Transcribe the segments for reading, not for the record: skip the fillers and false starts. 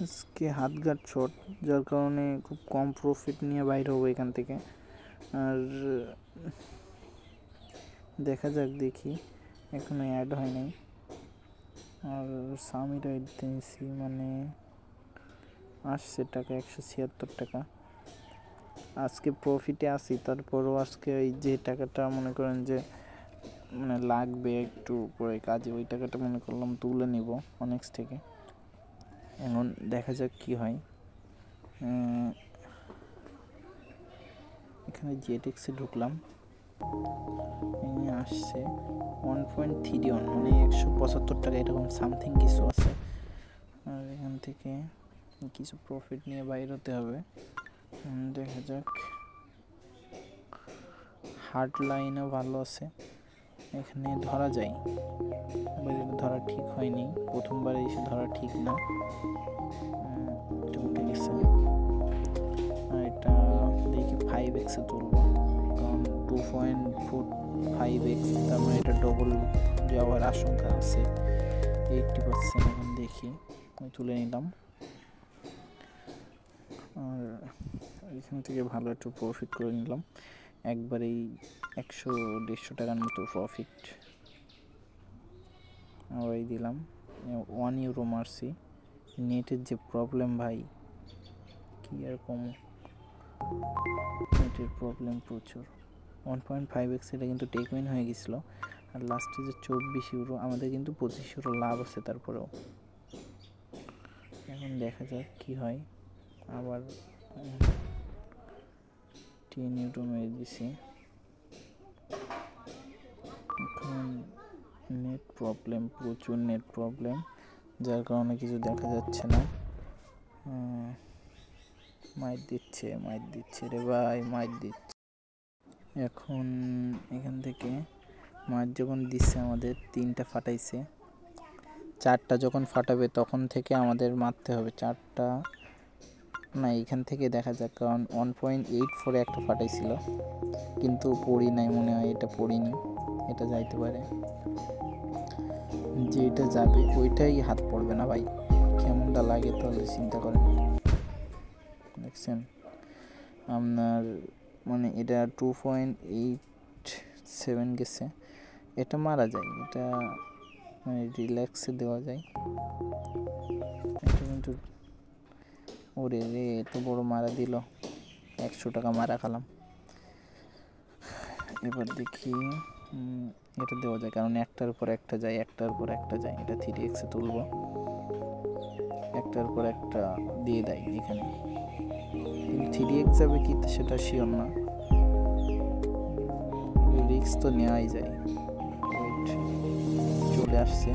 আজকে হাতঘাট শর্ট, যার কারণে খুব কম প্রফিট নিয়ে বাইর হবো এখান থেকে। আর দেখা যাক, দেখি এখনো অ্যাড হয় নাই। আর সামি রাইড দিয়েছি, মানে আসছে টাকা 176 টাকা। আজকে প্রফিটে আসি, তারপরও আজকে এই যে টাকাটা মনে করেন যে মানে লাগবে একটু পরে কাজে, ওই টাকাটা মনে করলাম তুলে নিব অনেক্স থেকে। এখন দেখা যাক কি হয়। এখানে জেটেক্সে ঢুকলাম, আসছে 1.31, মানে 175 টাকা এরকম সামথিং কিছু আছে। আর এখান থেকে কিছু প্রফিট নিয়ে বাইর হতে হবে। দেখা যাক। হার্ড লাইনও ভালো আছে, এখানে ধরা যায়। ধরা ঠিক হয়নি, প্রথমবার এসে ধরা ঠিক না। এটা উঠে গেছে। আর এটা দেখি 5x-এ তুলব, কারণ 2.45x, তার মানে এটা ডবল যাওয়ার আশঙ্কা আছে 80%। এখন দেখি, আমি তুলে নিলাম। আর এখান থেকে ভালো একটু প্রফিট করে নিলাম একবারেই, 100-150 টাকার মতো প্রফিট ওই দিলাম। 1 ইউরো মারছি। নেটের যে প্রবলেম ভাই, কি আর কম, নেটের প্রবলেম প্রচুর। 1.5x এটা কিন্তু টেকউইন হয়ে গেছিলো। আর লাস্টে যে 24 ইউরো, আমাদের কিন্তু 25 ইউরো লাভ আছে তারপরেও। এখন দেখা যাক কি হয়। আবার 10 ইউরো মেরে দিছি। এখন নেট প্রবলেম, প্রচুর নেট প্রবলেম, যার কারণে কিছু দেখা যাচ্ছে না। মাইর দিচ্ছে রে ভাই, মাইর দিচ্ছে। এখন এখান থেকে মাইর যখন দিচ্ছে, আমাদের 3টা ফাটাইছে, 4টা যখন ফাটাবে তখন থেকে আমাদের মারতে হবে। 4টা না, এখান থেকে দেখা যাক, কারণ 1.84 একটা ফাটাইছিল, কিন্তু পড়ি নাই মনে হয়, এটা পড়িনি, এটা যাইতে পারে। যে এটা যাবে ওইটাই হাত পড়বে না ভাই, কেমনটা লাগে তাহলে চিন্তা করেন। দেখছেন আপনার, মানে এটা 2.87 গেছে। এটা মারা যায়, এটা মানে রিল্যাক্সে দেওয়া যায়। এটা কিন্তু ওরে রে, এত বড় মারা দিল, 100 টাকা মারা খালাম। এবার দেখি এটা দেওয়া যায়, কারণ একটার পর একটা যায়, একটার পর একটা যায়। এটা 3x-এ তুলব, একটার পর একটা দিয়ে দেয় এখানে, কিন্তু 3x যাবে কি সেটা শিওর না, রিস্ক তো নেওয়াই যায়। চলে আসছে,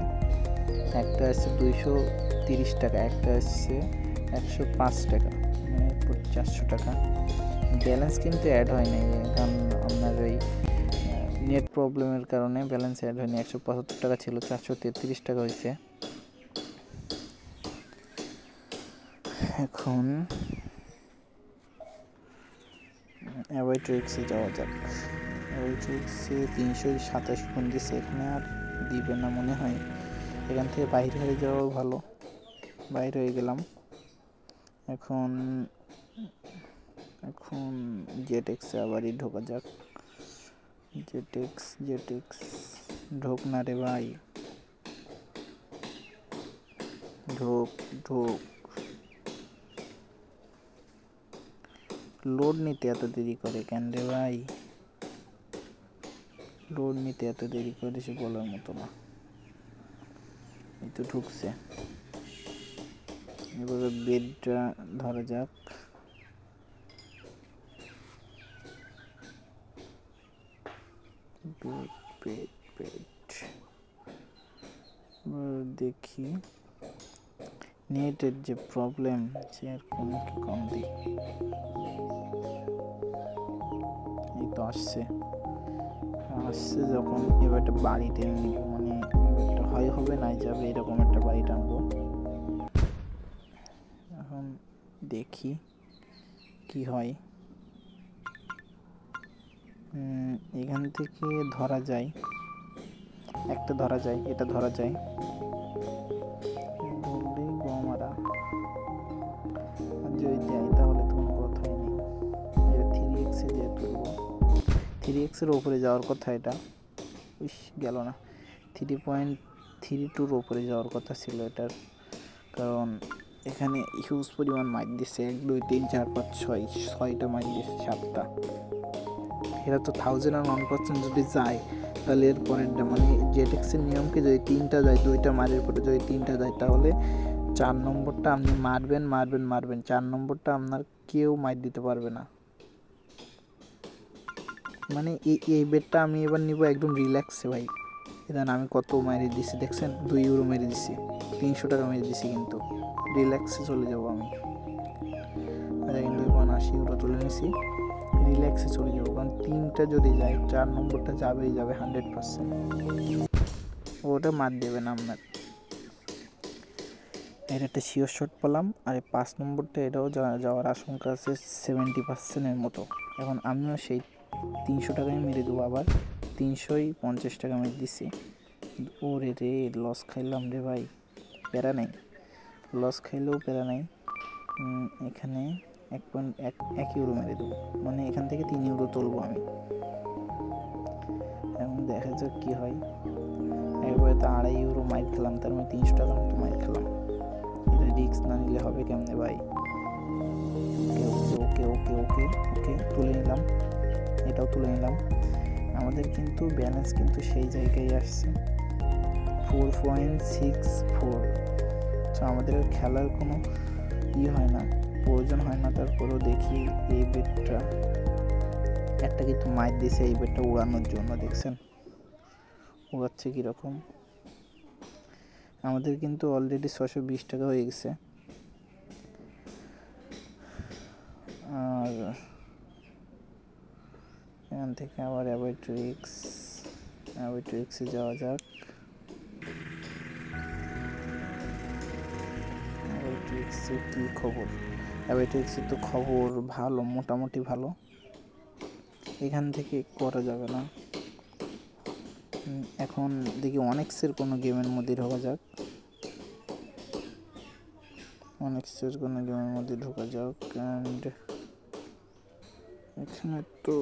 একটা আসছে 230 টাকা, একটা আসছে 105 টাকা, মানে 400 টাকা। ব্যালেন্স কিন্তু অ্যাড হয় নাই, কারণ আপনার ওই নেট প্রবলেমের কারণে ব্যালেন্স অ্যাড হয়নি। 175 টাকা ছিল, 433 টাকা হয়েছে। এখন অ্যাভাইট্রিক্সে যাওয়া যাক। অ্যাভাইট্রিক্সে 327 গুণ দিচ্ছে, এখানে আর দিবে না মনে হয়। এখান থেকে বাইর হয়ে যাওয়া ভালো, বাইর হয়ে গেলাম। এখন জেটেক্সে আবারই ঢোকা যাক। জেটেক্স ঢোক না রে ভাই, ঢোক। লোড নিতে এত দেরি করে কেন রে ভাই, লোড নিতে এত দেরি করে সে বলার মতো না। এই তো ঢুকছে, এভাবে বেডটা ধরা যাক। বেড দেখি, নেটের যে প্রবলেম, সে আর কম দিই। এই তো আসছে যখন, এবার একটা বাড়ি টেনে নিব, মানে একটা হবে নাই যাবে, এরকম একটা বাড়ি টানবো। এখন দেখি কি হয়। এখান থেকে ধরা যায়, একটা ধরা যায়, এটা ধরা যায়, ধরলেই গোমারা। যদি দেয় তাহলে তো কোনো কথাই নেই। এটা 3x দিয়ে তুলবো, 3x ওপরে যাওয়ার কথা। এটা গেল না, 3.32 ওপরে যাওয়ার কথা ছিল এটার, কারণ এখানে হিউজ পরিমাণ মাইট দিচ্ছে। 1 2 3 4 5 6টা মাইট দিচ্ছে, 7টা। এটা তো 1001% যদি যায় তাহলে এর পরেরটা মানে জেটেক্সের নিয়মকে যদি 3টা যায়, 2টা মারের পরে যদি 3টা যায় তাহলে 4 নম্বরটা আপনি মারবেন 4 নম্বরটা আপনার কেউ মাইট দিতে পারবে না। মানে এই বেটটা আমি এবার নিব একদম রিল্যাক্সে ভাই। এখানে আমি কত মেরে দিছি দেখছেন, 2 ইউরো মেরে দিছি, 300 টাকা মেরে দিছি, কিন্তু রিল্যাক্সে চলে যাবো আমি। দেখেন 2.80 ইউরো তুলে নিছি, রিল্যাক্সে চলে যাবো, কারণ 3টা যদি যায় 4 নম্বরটা যাবেই যাবে 100%। ওটা মার দেবে না আপনার। এর একটা শিওর শট পেলাম, আর 5 নম্বরটা এটাও যাওয়ার আশঙ্কা আছে 70%-এর মতো। এখন আমিও সেই 300 টাকায় মেরে দেবো, আবার 350 টাকা মেরে দিছি। ওরে রে, লস খাইলাম রে ভাই, প্যারা নাই, লস খাইলেও প্যারা নাই। এখানে 1 ইউরো মেরে দেবো, মানে এখান থেকে 3 ইউরো তুলবো আমি। এবং দেখা যাক কী হয়। একবারে তো 2.5 ইউরো মাইর খেলাম, তার মানে 300 টাকার মতো মাইর খেলাম। এটা রিস্ক না নিলে হবে কেমনে ভাই। ওকে ওকে ওকে ওকে তুলে নিলাম, এটাও তুলে নিলাম। আমাদের কিন্তু ব্যালেন্স কিন্তু সেই জায়গায় আসছে 4.64। তো আমাদের খেলার কোনো হয় না, প্রয়োজন হয় না। তারপরেও দেখি এই বেটটা একটা কিন্তু মাইর দিয়েছে এই বেটটা উড়ানোর জন্য, দেখছেন উড়াচ্ছে কীরকম। আমাদের কিন্তু অলরেডি 620 টাকা হয়ে গেছে। আর এখান থেকে আবার অ্যাবাইট্রিক্সে যাওয়া যাক। অ্যাবাইট্রিক্সের কী খবর? অ্যাবাইট্রিক্সের তো খবর ভালো, মোটামুটি ভালো। এখান থেকে করা যাবে না। এখন দেখি অনেক্সের কোনো গেমের মধ্যে ঢোকা যাক, অনেক্সের কোনো গেমের মধ্যে ঢোকা যাক। অ্যান্ড এখানে তো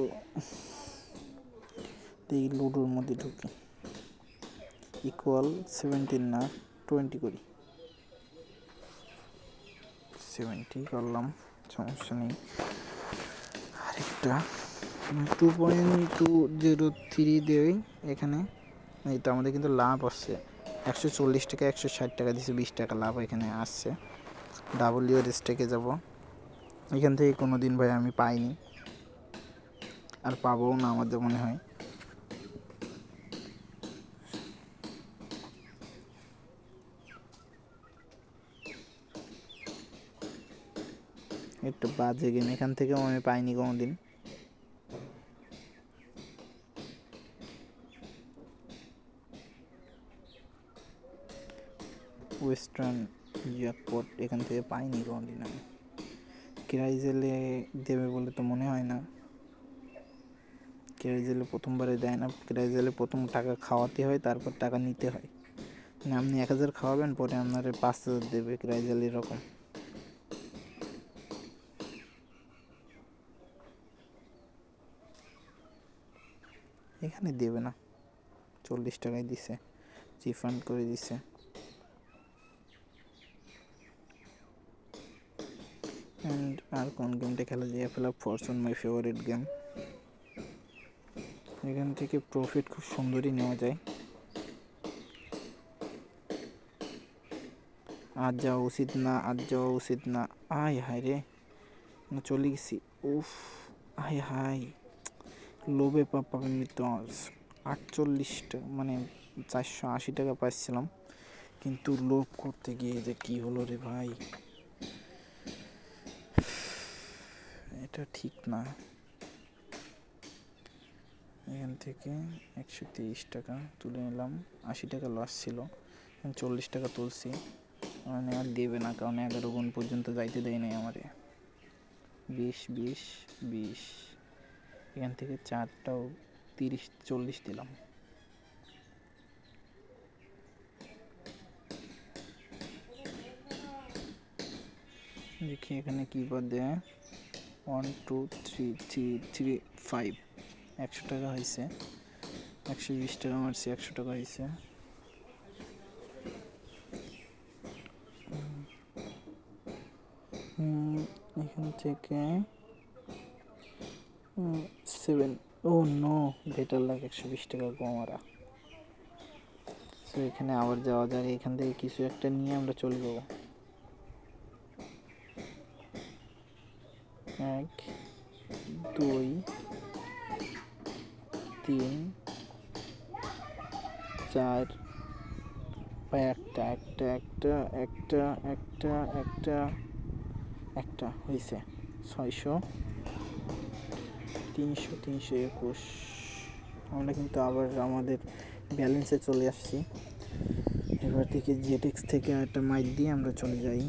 এই লুডোর মধ্যে ঢুকি, ইকুয়াল 17 না 20 করি, 70 করলাম, সমস্যা নেই। আরেকটা 2.203 দেই এখানে। এই তো আমাদের কিন্তু লাভ আসছে 140 টাকা, 160 টাকা দিচ্ছে, 20 টাকা লাভ এখানে আসছে। ডাব্লিউ এর স্টেকে যাব, এখান থেকে কোনো দিন ভাই আমি পাইনি, আর পাবও না আমাদের মনে হয়। একটু বাজে গেম, এখান থেকেও আমি পাইনি কোনো দিন। ওয়েস্টার্ন জ্যাকপট এখান থেকে পাইনি কোনো দিন আমি। ক্রাইজেলে দেবে বলে তো মনে হয় না, ক্রাইজেলে প্রথমবারে দেয় না। ক্রাইজেলে প্রথম টাকা খাওয়াতে হয়, তারপর টাকা নিতে হয়। মানে আপনি 1000 খাওয়াবেন, পরে আপনার 5000 দেবে ক্রাইজেল, এরকম। এখানে দেবে না, 40 টাকায় দিছে, রিফান্ড করে দিছে। অ্যান্ড আর কোন গেমটা খেলা যায়? ফেলা ফরচুন মাই ফেভারিট গেম। এখান থেকে প্রফিট খুব সুন্দরই নেওয়া যায়। আজ যাওয়া উচিত না, আজ যাওয়া উচিত না। আয় হায় রে, না চলে গেছি। উফ, আয় হায়, লোভে পাবে মৃত্যু। 48 মানে 480 টাকা পাচ্ছিলাম, কিন্তু লোভ করতে গিয়ে যে কি হলো রে ভাই, এটা ঠিক না। এখান থেকে 123 টাকা তুলে নিলাম, 80 টাকা লস ছিল, 40 টাকা তুলছি। মানে আর দেবে না, কারণ 11 গুণ পর্যন্ত যাইতে দেয় নাই আমারে। 20 20 20, এখান থেকে 4টাও 30 40 দিলাম। দেখি এখানে কি বাদে 1 2 3 3 3 5 100 টাকা হয়েছে, 120 টাকা মারছি, 100 টাকা হয়েছে। এখান থেকে 7, ও নো, বেটার লাগ 120 টাকা কমারা। সো এখানে আবার যাওয়া যায়, এখান থেকে কিছু একটা নিয়ে আমরা চলে যাবো। 1 2 3 4 একটা একটা একটা একটা একটা একটা একটা হয়েছে 600 300 321। আমরা কিন্তু আবার আমাদের ব্যালেন্সে চলে আসছি। এবার থেকে জেটেক্স থেকে একটা মাইট দিয়ে আমরা চলে যাই।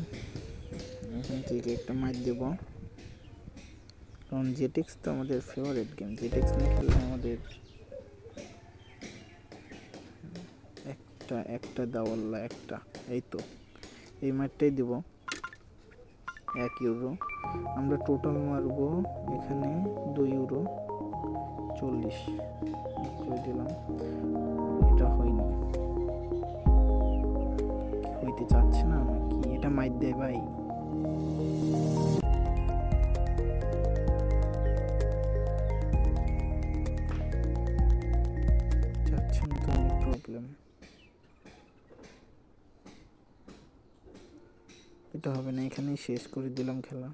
এখান থেকে একটা মাইট দেব, কারণ জেটেক্স তো আমাদের ফেভারিট গেম। জেটেক্স না খেললে আমাদের একটা দাওয়াল্লা একটা, এই তো এই মাইটটাই দেব 1 ইউরো। আমরা টোটাল মারবো এখানে 2 ইউরো 40 করে দিলাম। এটা হয়নি, হইতে চাচ্ছে না নাকি? এটা মাইট দেয় ভাই। চাচ্ছে না তো, অনেক প্রবলেম। এটা হবে না, এখানেই শেষ করে দিলাম খেলা।